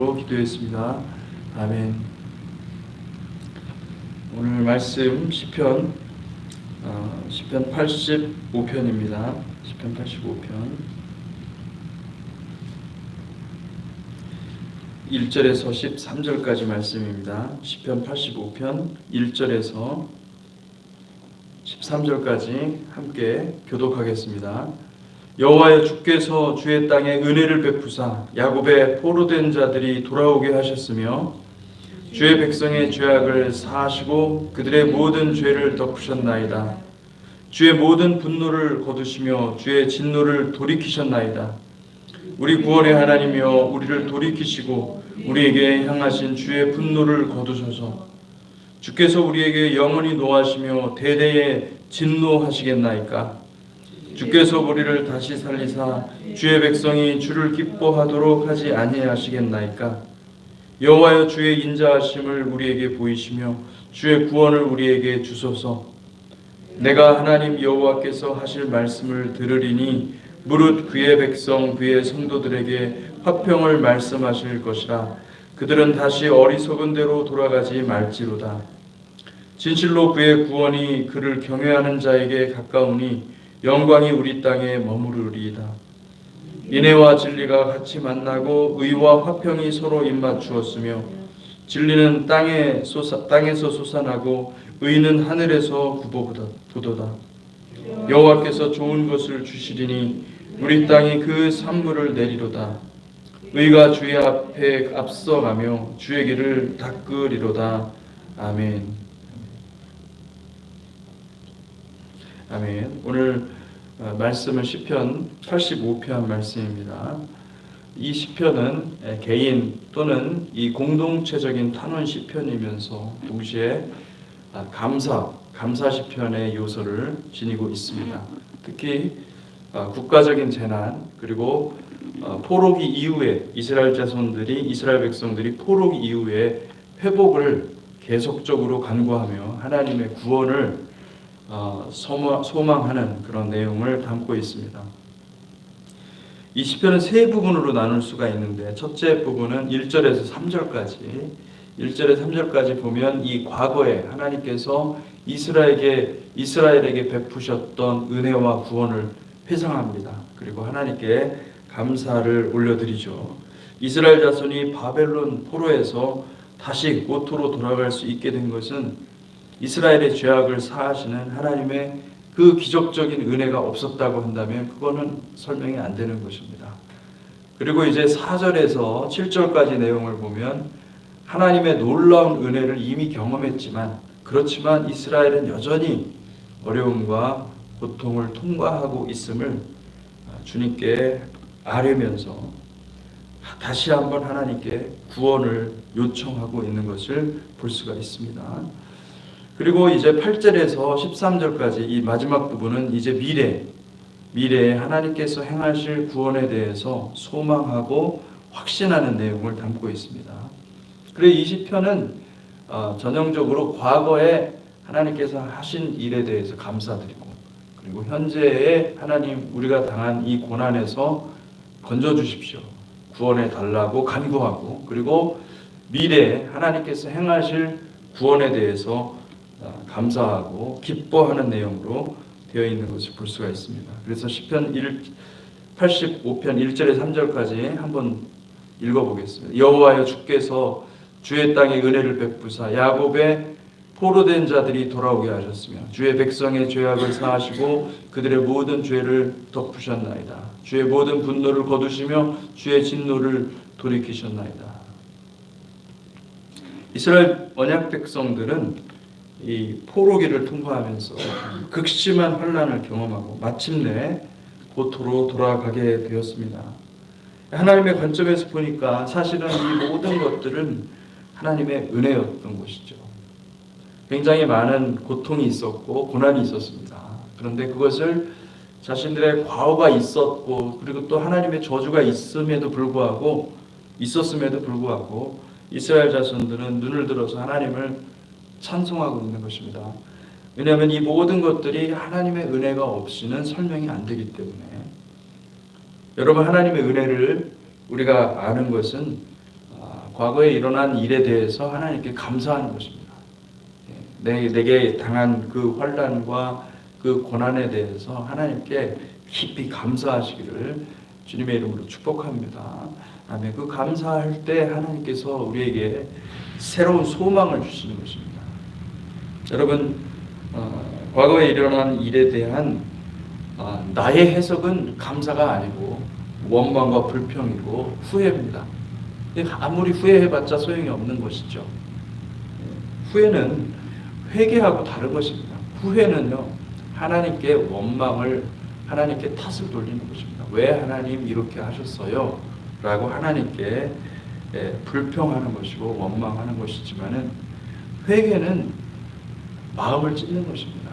기도했습니다. 아멘. 오늘 말씀 시편 85편입니다. 시편 85편 1절에서 13절까지 말씀입니다. 시편 85편 1절에서 13절까지 함께 교독하겠습니다. 여호와여, 주께서 주의 땅에 은혜를 베푸사 야곱의 포로된 자들이 돌아오게 하셨으며 주의 백성의 죄악을 사하시고 그들의 모든 죄를 덮으셨나이다. 주의 모든 분노를 거두시며 주의 진노를 돌이키셨나이다. 우리 구원의 하나님이여, 우리를 돌이키시고 우리에게 향하신 주의 분노를 거두소서. 주께서 우리에게 영원히 노하시며 대대에 진노하시겠나이까. 주께서 우리를 다시 살리사 주의 백성이 주를 기뻐하도록 하지 아니하시겠나이까. 여호와여, 주의 인자하심을 우리에게 보이시며 주의 구원을 우리에게 주소서. 내가 하나님 여호와께서 하실 말씀을 들으리니 무릇 그의 백성 그의 성도들에게 화평을 말씀하실 것이라. 그들은 다시 어리석은 대로 돌아가지 말지로다. 진실로 그의 구원이 그를 경외하는 자에게 가까우니 영광이 우리 땅에 머무르리이다. 인애와 진리가 같이 만나고 의와 화평이 서로 입맞추었으며 진리는 땅에서 솟아나고 의는 하늘에서 구도다. 여호와께서 좋은 것을 주시리니 우리 땅이 그 산물을 내리로다. 의가 주의 앞에 앞서가며 주의 길을 닦으리로다. 아멘. 아멘. 오늘 말씀은 시편 85편 말씀입니다. 이 시편은 개인 또는 이 공동체적인 탄원 시편이면서 동시에 감사 시편의 요소를 지니고 있습니다. 특히 국가적인 재난 그리고 포로기 이후에 이스라엘 백성들이 포로기 이후에 회복을 계속적으로 간구하며 하나님의 구원을 소망하는 그런 내용을 담고 있습니다. 이 시편은 세 부분으로 나눌 수가 있는데, 첫째 부분은 1절에서 3절까지 보면 이 과거에 하나님께서 이스라엘에게 베푸셨던 은혜와 구원을 회상합니다. 그리고 하나님께 감사를 올려드리죠. 이스라엘 자손이 바벨론 포로에서 다시 고토로 돌아갈 수 있게 된 것은 이스라엘의 죄악을 사하시는 하나님의 그 기적적인 은혜가 없었다고 한다면 그거는 설명이 안 되는 것입니다. 그리고 이제 4절에서 7절까지 내용을 보면 하나님의 놀라운 은혜를 이미 경험했지만, 그렇지만 이스라엘은 여전히 어려움과 고통을 통과하고 있음을 주님께 아뢰면서 다시 한번 하나님께 구원을 요청하고 있는 것을 볼 수가 있습니다. 그리고 이제 8절에서 13절까지 이 마지막 부분은 이제 미래에 하나님께서 행하실 구원에 대해서 소망하고 확신하는 내용을 담고 있습니다. 그리고 이 시편은 전형적으로 과거에 하나님께서 하신 일에 대해서 감사드리고, 그리고 현재의 하나님, 우리가 당한 이 고난에서 건져주십시오, 구원해 달라고 간구하고, 그리고 미래에 하나님께서 행하실 구원에 대해서 감사하고 기뻐하는 내용으로 되어 있는 것을 볼 수가 있습니다. 그래서 시편 85편 1절에서 3절까지 한번 읽어보겠습니다. 여호와여, 주께서 주의 땅에 은혜를 베푸사 야곱의 포로된 자들이 돌아오게 하셨으며 주의 백성의 죄악을 사하시고 그들의 모든 죄를 덮으셨나이다. 주의 모든 분노를 거두시며 주의 진노를 돌이키셨나이다. 이스라엘 언약 백성들은 이 포로기를 통과하면서 극심한 환난을 경험하고 마침내 고토로 돌아가게 되었습니다. 하나님의 관점에서 보니까 사실은 이 모든 것들은 하나님의 은혜였던 것이죠. 굉장히 많은 고통이 있었고 고난이 있었습니다. 그런데 그것을 자신들의 과오가 있었고, 그리고 또 하나님의 저주가 있었음에도 불구하고 이스라엘 자손들은 눈을 들어서 하나님을 찬송하고 있는 것입니다. 왜냐하면 이 모든 것들이 하나님의 은혜가 없이는 설명이 안 되기 때문에. 여러분, 하나님의 은혜를 우리가 아는 것은 과거에 일어난 일에 대해서 하나님께 감사하는 것입니다. 내게 당한 그 환난과 그 고난에 대해서 하나님께 깊이 감사하시기를 주님의 이름으로 축복합니다. 아멘. 그 감사할 때 하나님께서 우리에게 새로운 소망을 주시는 것입니다. 여러분, 과거에 일어난 일에 대한 나의 해석은 감사가 아니고 원망과 불평이고 후회입니다. 아무리 후회해봤자 소용이 없는 것이죠. 후회는 회개하고 다른 것입니다. 후회는요, 하나님께 원망을, 하나님께 탓을 돌리는 것입니다. 왜 하나님 이렇게 하셨어요? 라고 하나님께 불평하는 것이고 원망하는 것이지만은, 회개는 마음을 찢는 것입니다.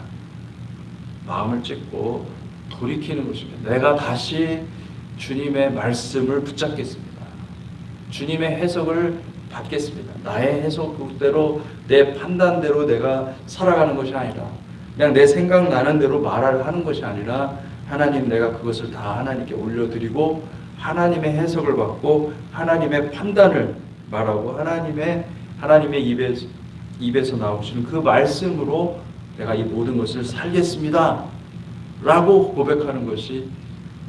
마음을 찢고 돌이키는 것입니다. 내가 다시 주님의 말씀을 붙잡겠습니다. 주님의 해석을 받겠습니다. 나의 해석대로, 내 판단대로 내가 살아가는 것이 아니라, 그냥 내 생각나는 대로 말을 하는 것이 아니라, 하나님, 내가 그것을 다 하나님께 올려드리고 하나님의 해석을 받고 하나님의 판단을 말하고 하나님의 입에서 나오시는 그 말씀으로 내가 이 모든 것을 살겠습니다 라고 고백하는 것이,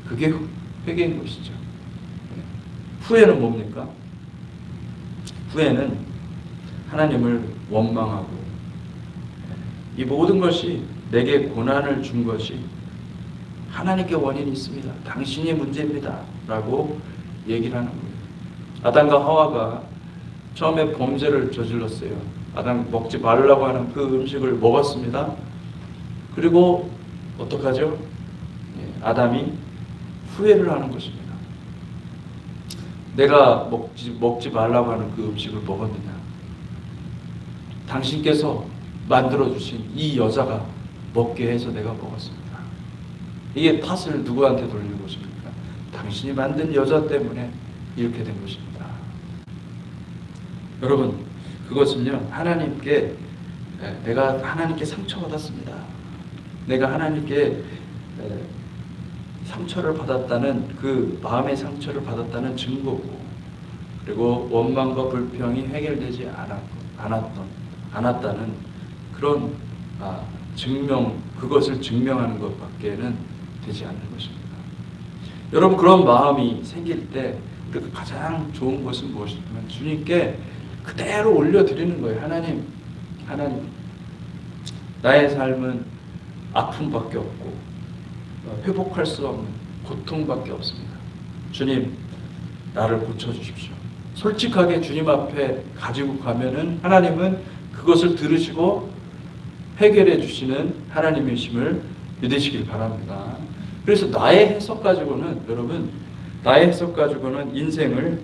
그게 회개인 것이죠. 후회는 뭡니까? 후회는 하나님을 원망하고, 이 모든 것이 내게 고난을 준 것이 하나님께 원인이 있습니다. 당신이 문제입니다 라고 얘기를 하는 거예요. 아담과 하와가 처음에 범죄를 저질렀어요. 아담 먹지 말라고 하는 그 음식을 먹었습니다. 그리고 어떡하죠? 아담이 후회를 하는 것입니다. 내가 먹지 말라고 하는 그 음식을 먹었느냐? 당신께서 만들어주신 이 여자가 먹게 해서 내가 먹었습니다. 이게 탓을 누구한테 돌리는 것입니까? 당신이 만든 여자 때문에 이렇게 된 것입니다. 여러분, 그것은요, 하나님께, 내가 하나님께 상처받았습니다. 내가 하나님께 상처를 받았다는, 그 마음의 상처를 받았다는 증거고, 그리고 원망과 불평이 해결되지 않았다는 그런 그것을 증명하는 것밖에는 되지 않는 것입니다. 여러분, 그런 마음이 생길 때 우리가 가장 좋은 것은 무엇이냐면 주님께 그대로 올려드리는 거예요. 하나님, 나의 삶은 아픔밖에 없고 회복할 수 없는 고통밖에 없습니다. 주님, 나를 고쳐주십시오. 솔직하게 주님 앞에 가지고 가면은 하나님은 그것을 들으시고 해결해 주시는 하나님이심을 믿으시길 바랍니다. 그래서 나의 해석 가지고는, 여러분, 나의 해석 가지고는 인생을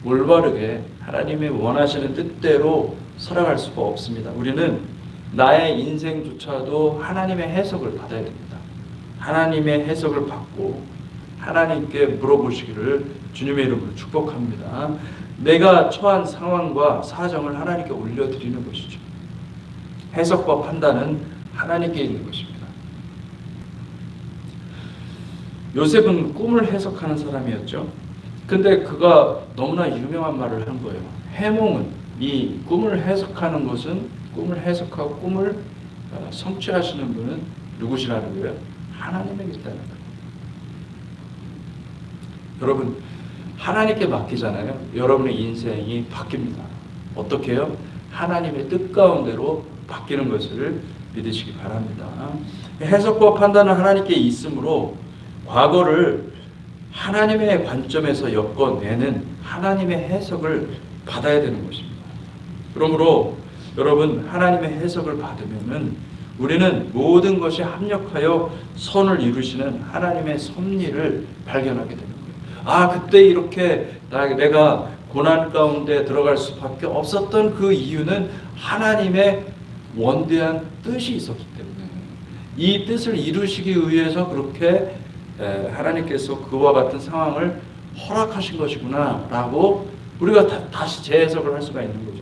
올바르게 하나님의 원하시는 뜻대로 살아갈 수가 없습니다. 우리는 나의 인생조차도 하나님의 해석을 받아야 됩니다. 하나님의 해석을 받고 하나님께 물어보시기를 주님의 이름으로 축복합니다. 내가 처한 상황과 사정을 하나님께 올려드리는 것이죠. 해석과 판단은 하나님께 있는 것입니다. 요셉은 꿈을 해석하는 사람이었죠. 근데 그가 너무나 유명한 말을 한 거예요. 해몽은, 이 꿈을 해석하는 것은, 꿈을 해석하고 꿈을 성취하시는 분은 누구시라는 거예요? 하나님이겠다는 거예요. 여러분, 하나님께 맡기잖아요. 여러분의 인생이 바뀝니다. 어떻게 해요? 하나님의 뜻 가운데로 바뀌는 것을 믿으시기 바랍니다. 해석과 판단은 하나님께 있으므로 과거를 하나님의 관점에서 엮어내는 하나님의 해석을 받아야 되는 것입니다. 그러므로 여러분, 하나님의 해석을 받으면은 우리는 모든 것이 합력하여 선을 이루시는 하나님의 섭리를 발견하게 되는 거예요. 그때 이렇게 내가 고난 가운데 들어갈 수밖에 없었던 그 이유는 하나님의 원대한 뜻이 있었기 때문에, 이 뜻을 이루시기 위해서 그렇게 하나님께서 그와 같은 상황을 허락하신 것이구나 라고 우리가 다시 재해석을 할 수가 있는 거죠.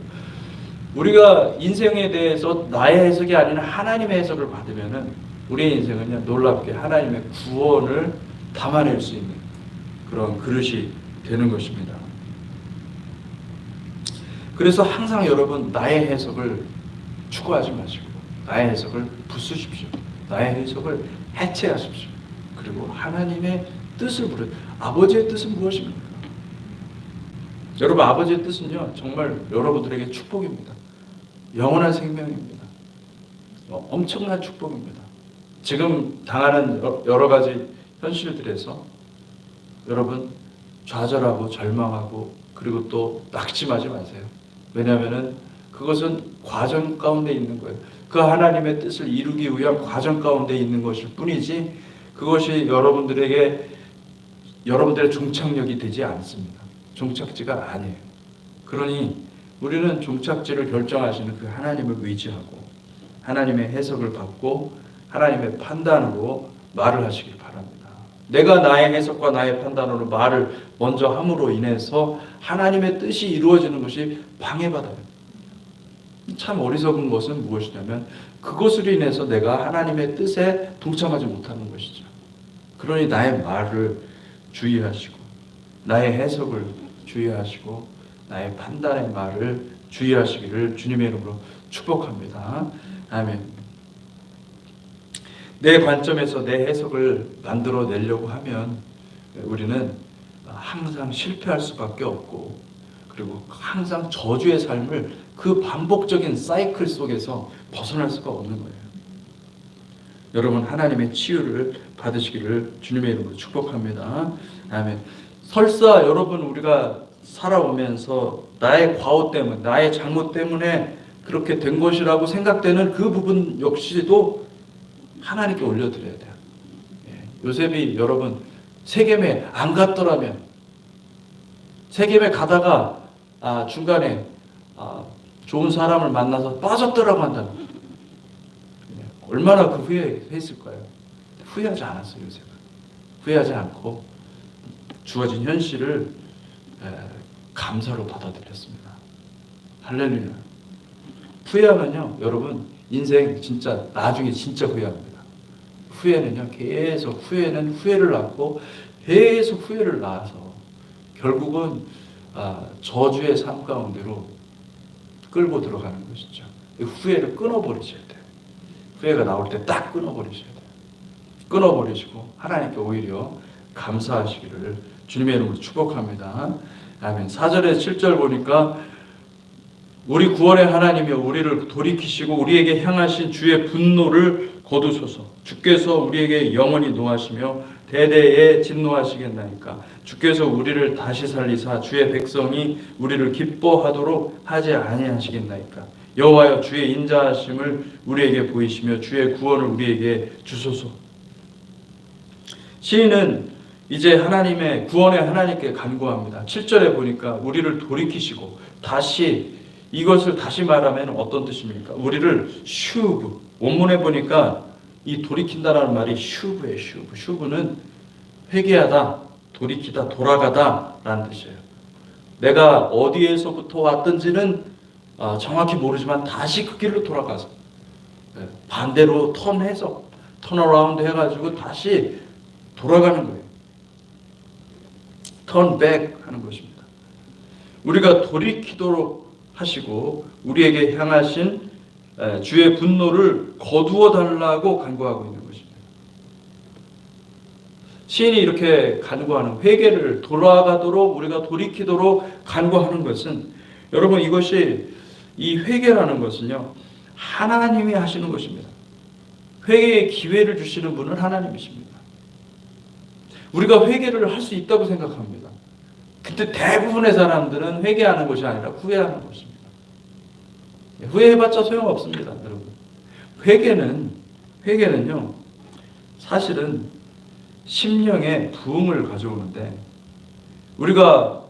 우리가 인생에 대해서 나의 해석이 아닌 하나님의 해석을 받으면은 우리의 인생은요, 놀랍게 하나님의 구원을 담아낼 수 있는 그런 그릇이 되는 것입니다. 그래서 항상 여러분 나의 해석을 추구하지 마시고 나의 해석을 부수십시오. 나의 해석을 해체하십시오. 그리고 하나님의 뜻을 부르. 아버지의 뜻은 무엇입니까? 여러분 아버지의 뜻은요 정말 여러분들에게 축복입니다. 영원한 생명입니다. 엄청난 축복입니다. 지금 당하는 여러 가지 현실들에서 여러분 좌절하고 절망하고 그리고 또 낙심하지 마세요. 왜냐하면 그것은 과정 가운데 있는 거예요. 그 하나님의 뜻을 이루기 위한 과정 가운데 있는 것일 뿐이지 그것이 여러분들의 종착역이 되지 않습니다. 종착지가 아니에요. 그러니 우리는 종착지를 결정하시는 그 하나님을 의지하고 하나님의 해석을 받고 하나님의 판단으로 말을 하시길 바랍니다. 내가 나의 해석과 나의 판단으로 말을 먼저 함으로 인해서 하나님의 뜻이 이루어지는 것이 방해받아요. 참 어리석은 것은 무엇이냐면 그것으로 인해서 내가 하나님의 뜻에 동참하지 못하는 것이죠. 그러니 나의 말을 주의하시고 나의 해석을 주의하시고 나의 판단의 말을 주의하시기를 주님의 이름으로 축복합니다. 아멘. 내 관점에서 내 해석을 만들어내려고 하면 우리는 항상 실패할 수밖에 없고 그리고 항상 저주의 삶을 그 반복적인 사이클 속에서 벗어날 수가 없는 거예요. 여러분 하나님의 치유를 받으시기를 주님의 이름으로 축복합니다. 아멘. 설사 여러분 우리가 살아오면서 나의 과오 때문에 나의 잘못 때문에 그렇게 된 것이라고 생각되는 그 부분 역시도 하나님께 올려드려야 돼요. 요셉이 여러분 세겜에 안 갔더라면 세겜에 가다가 중간에 좋은 사람을 만나서 빠졌더라고 한다면 얼마나 그 후회했을까요? 후회하지 않았어요. 요셉은 후회하지 않고 주어진 현실을 감사로 받아들였습니다. 할렐루야. 후회하면요 여러분 인생 진짜 나중에 진짜 후회합니다. 후회는요 계속 후회는 후회를 낳고 계속 후회를 낳아서 결국은 저주의 삶 가운데로 끌고 들어가는 것이죠. 후회를 끊어버리셔야 돼요. 후회가 나올 때 딱 끊어버리셔야 돼요. 끊어버리시고 하나님께 오히려 감사하시기를 주님의 이름으로 축복합니다. 아멘. 4절에 7절 보니까 우리 구원의 하나님이여 우리를 돌이키시고 우리에게 향하신 주의 분노를 거두소서. 주께서 우리에게 영원히 노하시며 대대에 진노하시겠나이까. 주께서 우리를 다시 살리사 주의 백성이 우리를 기뻐하도록 하지 아니하시겠나이까. 여호와여 주의 인자하심을 우리에게 보이시며 주의 구원을 우리에게 주소서. 시인은 이제 하나님의 구원의 하나님께 간구합니다. 7절에 보니까 우리를 돌이키시고 다시 이것을 다시 말하면 어떤 뜻입니까? 우리를 슈브 원문에 보니까 이 돌이킨다라는 말이 슈브예요. 슈브는 회개하다, 돌이키다, 돌아가다 라는 뜻이에요. 내가 어디에서부터 왔든지는 정확히 모르지만 다시 그 길로 돌아가서 반대로 턴해서 턴어라운드 해가지고 다시 돌아가는 거예요. 턴백 하는 것입니다. 우리가 돌이키도록 하시고 우리에게 향하신 주의 분노를 거두어 달라고 간구하고 있는 것입니다. 시인이 이렇게 간구하는 회개를 돌아가도록 우리가 돌이키도록 간구하는 것은 여러분 이것이 이 회개라는 것은요 하나님이 하시는 것입니다. 회개의 기회를 주시는 분은 하나님이십니다. 우리가 회개를 할 수 있다고 생각합니다. 근데 대부분의 사람들은 회개하는 것이 아니라 후회하는 것입니다. 후회해봤자 소용없습니다, 여러분. 회개는요, 사실은 심령의 부흥을 가져오는데, 우리가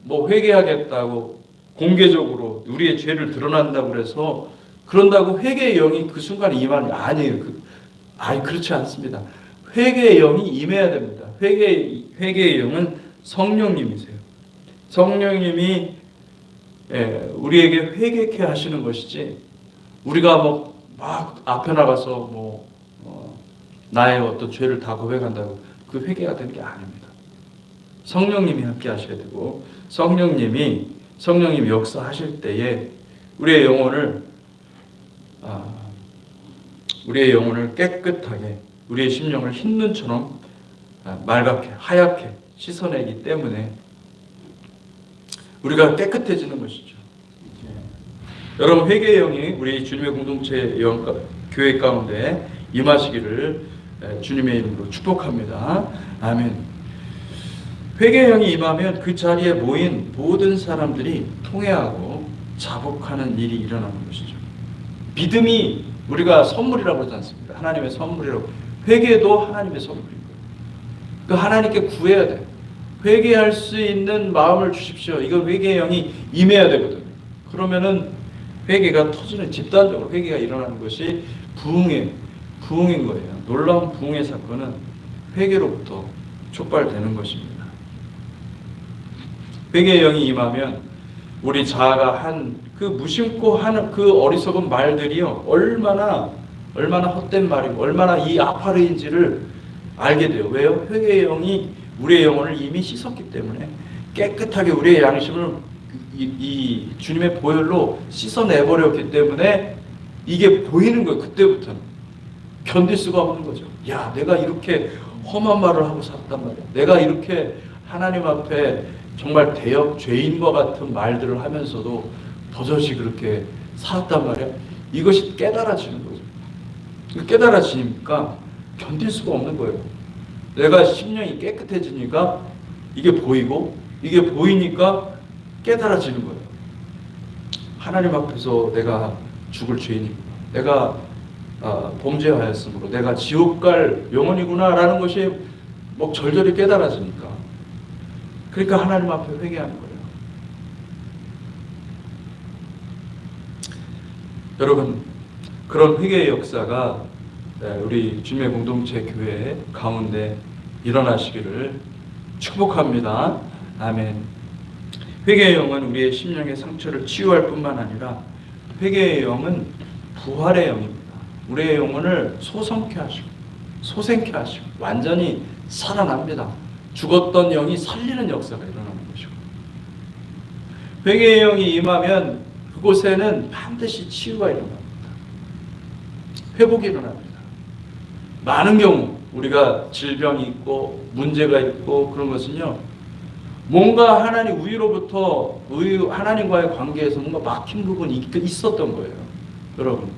뭐 회개하겠다고 공개적으로 우리의 죄를 드러난다고 해서, 그런다고 회개의 영이 그 순간에 임하는 게 아니에요. 그렇지 않습니다. 회개의 영이 임해야 됩니다. 회개의 영은 성령님이세요. 성령님이 우리에게 회개케 하시는 것이지 우리가 막 앞에 나가서 나의 어떤 죄를 다 고백한다고 그 회개가 되는 게 아닙니다. 성령님이 함께 하셔야 되고 성령님이 성령님이 역사하실 때에 우리의 영혼을 깨끗하게, 우리의 심령을 흰 눈처럼 맑게 하얗게 씻어내기 때문에 우리가 깨끗해지는 것이죠. 여러분, 회개의 영이 우리 주님의 공동체 교회 가운데 임하시기를 주님의 이름으로 축복합니다. 아멘. 회개의 영이 임하면 그 자리에 모인 모든 사람들이 통회하고 자복하는 일이 일어나는 것이죠. 믿음이 우리가 선물이라고 하지 않습니까? 하나님의 선물이라고. 회개도 하나님의 선물인 거예요. 그 하나님께 구해야 돼요. 회개할 수 있는 마음을 주십시오. 이건 회개의 영이 임해야 되거든요. 그러면은 회개가 터지는, 집단적으로 회개가 일어나는 것이 부흥인 거예요. 놀라운 부흥의 사건은 회개로부터 촉발되는 것입니다. 회개의 영이 임하면 우리 자아가 한 그 무심코 하는 그 어리석은 말들이요, 얼마나 헛된 말이고 얼마나 이 아파르인지를 알게 돼요. 왜요? 회개의 영이 우리의 영혼을 이미 씻었기 때문에 깨끗하게 우리의 양심을 이 주님의 보혈로 씻어내버렸기 때문에 이게 보이는 거예요. 그때부터는 견딜 수가 없는 거죠. 야, 내가 이렇게 험한 말을 하고 살았단 말이야. 내가 이렇게 하나님 앞에 정말 대역 죄인과 같은 말들을 하면서도 버젓이 그렇게 살았단 말이야. 이것이 깨달아지는 거죠. 깨달아지니까 견딜 수가 없는 거예요. 내가 심령이 깨끗해지니까 이게 보이고, 이게 보이니까 깨달아지는 거예요. 하나님 앞에서 내가 죽을 죄인이구나, 내가 범죄하였으므로 내가 지옥 갈 영혼이구나 라는 것이 뭐 절절히 깨달아지니까, 그러니까 하나님 앞에 회개하는 거예요. 여러분, 그런 회개의 역사가 우리 주님의 공동체 교회 가운데 일어나시기를 축복합니다. 아멘. 회개의 영은 우리의 심령의 상처를 치유할 뿐만 아니라 회개의 영은 부활의 영입니다. 우리의 영혼을 소성케 하시고 소생케 하시고 완전히 살아납니다. 죽었던 영이 살리는 역사가 일어나는 것이고, 회개의 영이 임하면 그곳에는 반드시 치유가 일어납니다. 회복이 일어납니다. 많은 경우 우리가 질병이 있고 문제가 있고 그런 것은요, 뭔가 하나님 우위로부터 하나님과의 관계에서 뭔가 막힌 부분이 있었던 거예요. 여러분,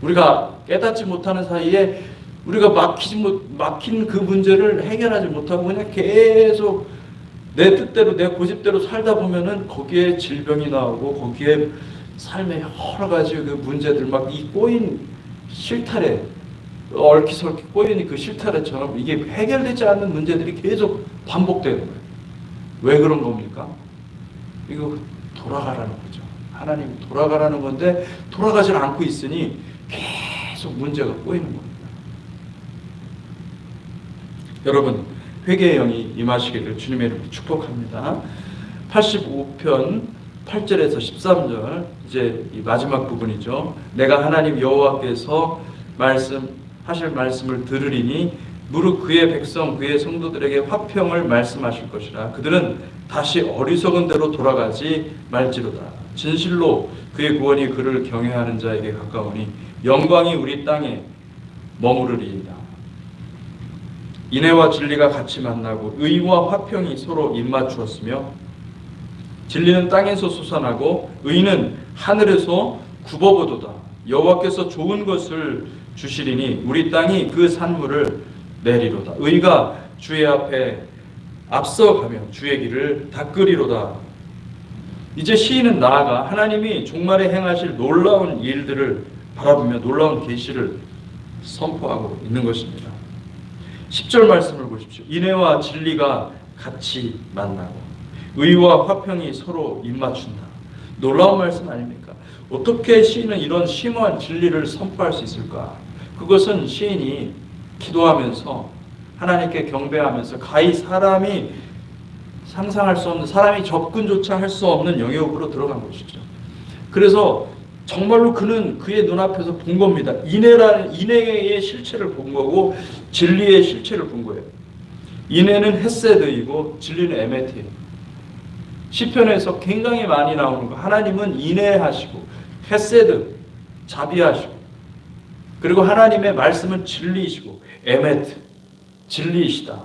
우리가 깨닫지 못하는 사이에 우리가 막힌 그 문제를 해결하지 못하고 그냥 계속 내 뜻대로 내 고집대로 살다 보면은 거기에 질병이 나오고 거기에 삶의 여러 가지 그 문제들, 막 이 꼬인 실타래, 얽히설키 꼬인 그 실타래처럼 이게 해결되지 않는 문제들이 계속 반복되는 거예요. 왜 그런 겁니까? 이거 돌아가라는 거죠. 하나님 돌아가라는 건데 돌아가질 않고 있으니 계속 문제가 꼬이는 겁니다. 여러분, 회개의 영이 임하시기를 주님의 이름으로 축복합니다. 85편 8절에서 13절, 이제 이 마지막 부분이죠. 내가 하나님 여호와께서 하실 말씀을 들으리니 무릇 그의 백성 그의 성도들에게 화평을 말씀하실 것이라. 그들은 다시 어리석은 대로 돌아가지 말지로다. 진실로 그의 구원이 그를 경외하는 자에게 가까우니 영광이 우리 땅에 머무르리이다. 인애와 진리가 같이 만나고 의와 화평이 서로 입맞추었으며 진리는 땅에서 솟아나고 의는 하늘에서 굽어보도다. 여호와께서 좋은 것을 주시리니 우리 땅이 그 산물을 내리로다. 의가 주의 앞에 앞서가며 주의 길을 닦으리로다. 이제 시인은 나아가 하나님이 종말에 행하실 놀라운 일들을 바라보며 놀라운 계시를 선포하고 있는 것입니다. 10절 말씀을 보십시오. 인애와 진리가 같이 만나고 의와 화평이 서로 입맞춘다. 놀라운 말씀 아닙니까? 어떻게 시인은 이런 심오한 진리를 선포할 수 있을까? 그것은 시인이 기도하면서 하나님께 경배하면서 가히 사람이 상상할 수 없는, 사람이 접근조차 할 수 없는 영역으로 들어간 것이죠. 그래서 정말로 그는 그의 눈앞에서 본 겁니다. 인애의 실체를 본 거고 진리의 실체를 본 거예요. 인애는 헤세드이고 진리는 에메트예요. 시편에서 굉장히 많이 나오는 거. 하나님은 인애하시고 헤세드, 자비하시고, 그리고 하나님의 말씀은 진리이시고 에메트, 진리이시다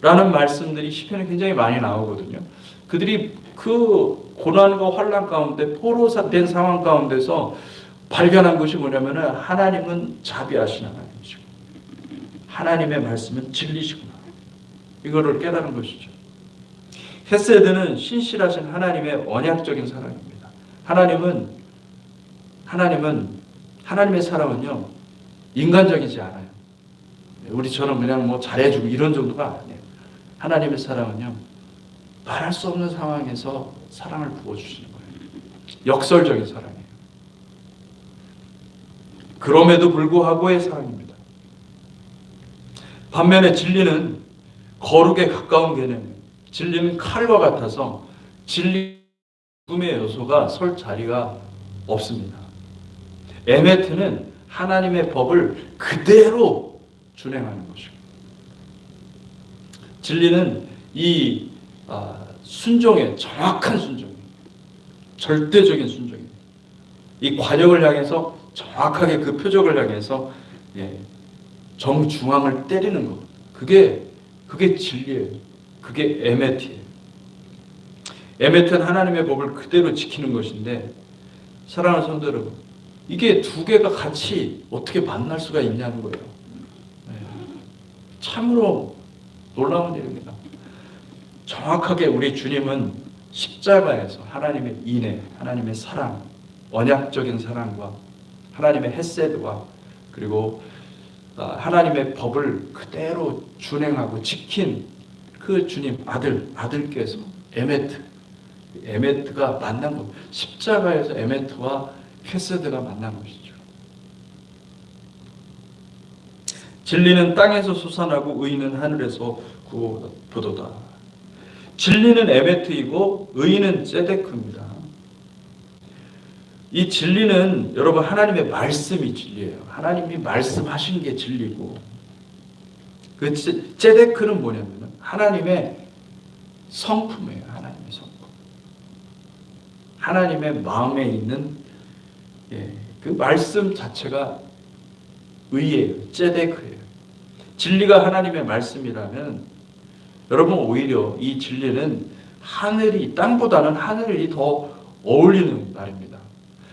라는 말씀들이 시편에 굉장히 많이 나오거든요. 그들이 그 고난과 환난 가운데 포로된 상황 가운데서 발견한 것이 뭐냐면은 하나님은 자비하신 하나님이시고 하나님의 말씀은 진리시구나, 이거를 깨달은 것이죠. 헤세드는 신실하신 하나님의 언약적인 사랑입니다. 하나님의 사랑은요 인간적이지 않아요. 우리처럼 그냥 뭐 잘해주고 이런 정도가 아니에요. 하나님의 사랑은요 말할 수 없는 상황에서 사랑을 부어주시는 거예요. 역설적인 사랑이에요. 그럼에도 불구하고의 사랑입니다. 반면에 진리는 거룩에 가까운 개념이에요. 진리는 칼과 같아서 진리 죽음의 요소가 설 자리가 없습니다. 에메트는 하나님의 법을 그대로 준행하는 것이고, 진리는 이 순종의 정확한 순종이에요. 절대적인 순종이에요. 이 관역을 향해서 정확하게 그 표적을 향해서 정중앙을 때리는 것, 그게 진리예요. 그게 에메트예요. 에메트는 하나님의 법을 그대로 지키는 것인데, 사랑하는 성도 여러분, 이게 두 개가 같이 어떻게 만날 수가 있냐는 거예요. 참으로 놀라운 일입니다. 정확하게 우리 주님은 십자가에서 하나님의 인애, 하나님의 사랑, 언약적인 사랑과 하나님의 헤세드와 그리고 하나님의 법을 그대로 준행하고 지킨 그 주님 아들께서 에메트가 만난 것, 십자가에서 에메트와 헤세드가 만난 것이죠. 진리는 땅에서 솟아나고 의는 하늘에서 구원보도다. 진리는 에메트이고 의는 ጼ데크입니다. 이 진리는 여러분 하나님의 말씀이 진리예요. 하나님이 말씀하신 게 진리고, 그 ጼ데크는 뭐냐면 하나님의 성품이에요. 하나님의 성품. 하나님의 마음에 있는 그 말씀 자체가 의예요. ጼ데크예요. 진리가 하나님의 말씀이라면 여러분 오히려 이 진리는 땅보다는 하늘이 더 어울리는 말입니다.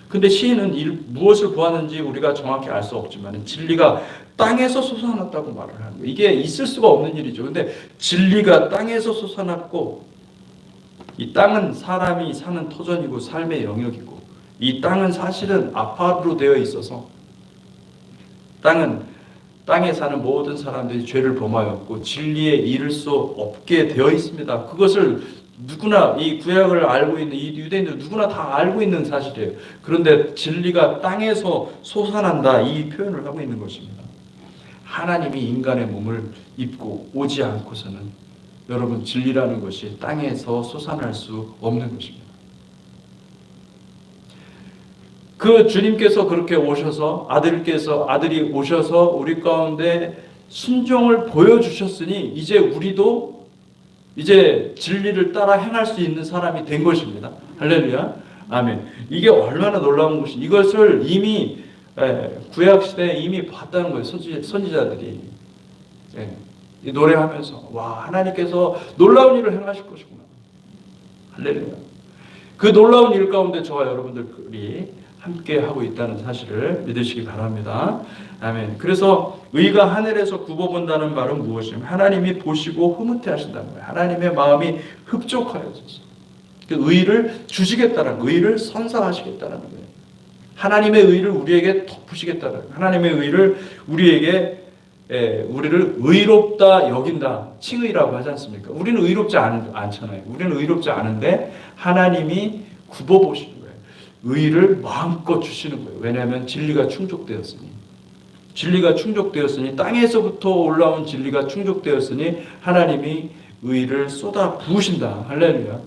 근데 시인은 무엇을 구하는지 우리가 정확히 알 수 없지만 진리가 땅에서 솟아났다고 말을 하는 거예요. 이게 있을 수가 없는 일이죠. 근데 진리가 땅에서 솟아났고, 이 땅은 사람이 사는 터전이고 삶의 영역이고, 이 땅은 사실은 아파트로 되어 있어서 땅에 사는 모든 사람들이 죄를 범하였고 진리에 이를 수 없게 되어 있습니다. 그것을 누구나, 이 구약을 알고 있는 이 유대인들 누구나 다 알고 있는 사실이에요. 그런데 진리가 땅에서 솟아난다, 이 표현을 하고 있는 것입니다. 하나님이 인간의 몸을 입고 오지 않고서는 여러분 진리라는 것이 땅에서 솟아날 수 없는 것입니다. 그 주님께서 그렇게 오셔서 아들이 오셔서 우리 가운데 순종을 보여주셨으니 이제 우리도 진리를 따라 행할 수 있는 사람이 된 것입니다. 할렐루야. 아멘. 이게 얼마나 놀라운 것이, 이것을 이미 구약 시대에 이미 봤다는 거예요. 선지자들이 노래하면서 와, 하나님께서 놀라운 일을 행하실 것이구나. 할렐루야. 그 놀라운 일 가운데 저와 여러분들이 함께 하고 있다는 사실을 믿으시기 바랍니다. 아멘. 그래서 의가 하늘에서 굽어본다는 말은 무엇이냐면 하나님이 보시고 흐뭇해 하신다는 거예요. 하나님의 마음이 흡족하여져서 그 의를 주시겠다는 거예요. 의를 선사하시겠다는 거예요. 하나님의 의를 우리에게 덮으시겠다는 거예요. 하나님의 의를 우리를 의롭다 여긴다, 칭의라고 하지 않습니까? 우리는 의롭지 않잖아요. 우리는 의롭지 않은데 하나님이 굽어보시는 거예요. 의를 마음껏 주시는 거예요. 왜냐하면 진리가 충족되었으니, 땅에서부터 올라온 진리가 충족되었으니 하나님이 의를 쏟아 부으신다. 할렐루야.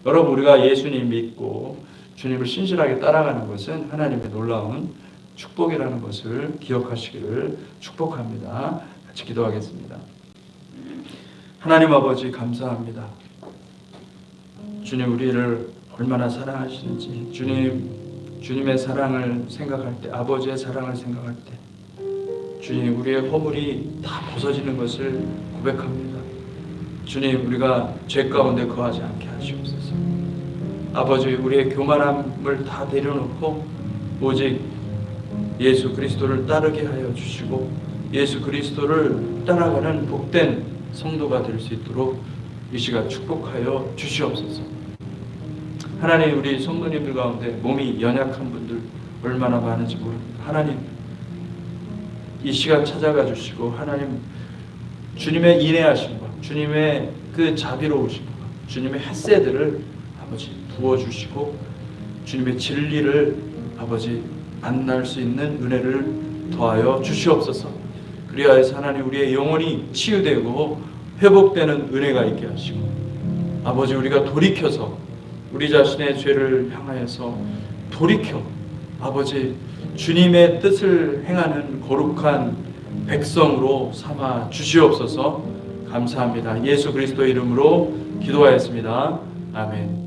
여러분, 우리가 예수님 믿고 주님을 신실하게 따라가는 것은 하나님의 놀라운 축복이라는 것을 기억하시기를 축복합니다. 같이 기도하겠습니다. 하나님 아버지 감사합니다. 주님 우리를 얼마나 사랑하시는지, 주님의 사랑을 생각할 때, 아버지의 사랑을 생각할 때 주님 우리의 허물이 다 벗어지는 것을 고백합니다. 주님 우리가 죄 가운데 거하지 않게 하시옵소서. 아버지 우리의 교만함을 다 내려놓고 오직 예수 그리스도를 따르게 하여 주시고 예수 그리스도를 따라가는 복된 성도가 될 수 있도록 이 시간 축복하여 주시옵소서. 하나님 우리 성도님들 가운데 몸이 연약한 분들 얼마나 많은지 모릅니다. 하나님 이 시간 찾아가 주시고 하나님 주님의 인내하심과 주님의 그 자비로우심과 주님의 햇새들을 아버지 부어주시고 주님의 진리를 아버지 만날 수 있는 은혜를 더하여 주시옵소서. 그리하여서 하나님 우리의 영혼이 치유되고 회복되는 은혜가 있게 하시고 아버지 우리가 돌이켜서 우리 자신의 죄를 향하여서 돌이켜 아버지 주님의 뜻을 행하는 거룩한 백성으로 삼아 주시옵소서. 감사합니다. 예수 그리스도의 이름으로 기도하였습니다. 아멘.